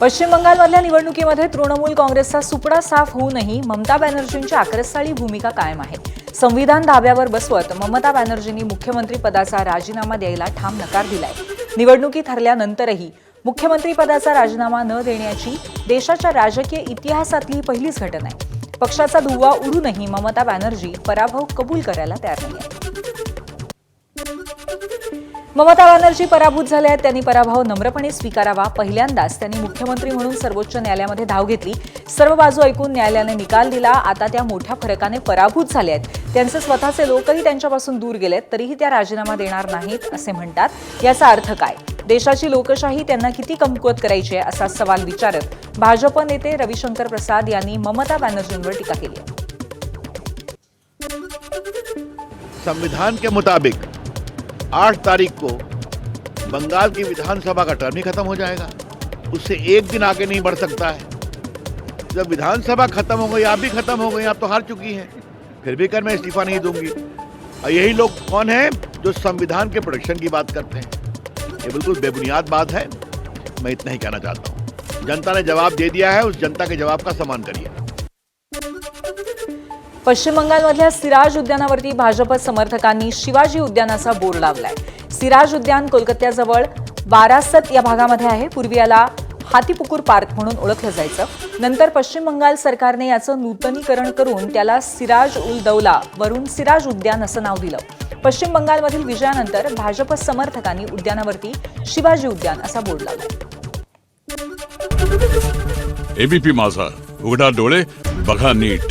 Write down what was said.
पश्चिम बंगालमधल्या निवडणुकीमध्ये तृणमूल काँग्रेसचा सुपडा साफ होऊनही ममता बॅनर्जींची आक्रस्ताळी भूमिका कायम आहे। संविधान धाब्यावर बसवत ममता बॅनर्जींनी मुख्यमंत्री पदाचा राजीनामा द्यायला ठाम नकार दिलाय। निवडणुकी ठरल्यानंतरही मुख्यमंत्री पदाचा राजीनामा न देण्याची देशाच्या राजकीय इतिहासातली पहिलीच घटना आहे। पक्षाचा धुव्वा उडूनही ममता बॅनर्जी पराभव कबूल करायला तयार नाहीये। ममता बॅनर्जी पराभूत झाल्या आहेत, त्यांनी पराभव नम्रपणे स्वीकारावा। पहिल्यांदाच त्यांनी मुख्यमंत्री म्हणून सर्वोच्च न्यायालयामध्ये धाव घेतली। सर्व बाजू ऐकून न्यायालयाने निकाल दिला। आता त्या मोठ्या फरकाने पराभूत झाल्या आहेत। त्यांचे स्वतःचे लोकही त्यांच्यापासून दूर गेलेत, तरीही त्या राजीनामा देणार नाहीत असे म्हणतात। याचा अर्थ काय? देशाची लोकशाही त्यांना किती कमकुवत करायची आहे असा सवाल विचारत भाजप नेते रविशंकर प्रसाद यांनी ममता बॅनर्जींवर टीका केली आहे। संविधान के मुताबिक 8 तारीख को बंगाल की विधानसभा का टर्म ही खत्म हो जाएगा। उससे एक दिन आगे नहीं बढ़ सकता है। जब विधानसभा खत्म हो गई, आप भी खत्म हो गई, आप तो हार चुकी हैं, फिर भी कर मैं इस्तीफा नहीं दूंगी। और यही लोग कौन हैं जो संविधान के प्रोटेक्शन की बात करते हैं? ये बिल्कुल बेबुनियाद बात है। मैं इतना ही कहना चाहता हूँ। जनता ने जवाब दे दिया है, उस जनता के जवाब का सम्मान करिए। पश्चिम बंगालमधल्या सिराज उद्यानावरती भाजप समर्थकांनी शिवाजी उद्यानाचा बोर्ड लावलाय। सिराज उद्यान कोलकात्याजवळ बारासत या भागामध्ये आहे। पूर्वी याला हातीपुकूर पार्क म्हणून ओळखलं जायचं। नंतर पश्चिम बंगाल सरकारने याचं नूतनीकरण करून त्याला सिराज उल दौला वरून सिराज उद्यान असं नाव दिलं। पश्चिम बंगालमधील विजयानंतर भाजप समर्थकांनी उद्यानावरती शिवाजी उद्यान असा बोर्ड लावलाय। एबीपी माझा, उघडा डोळे बघा नीट।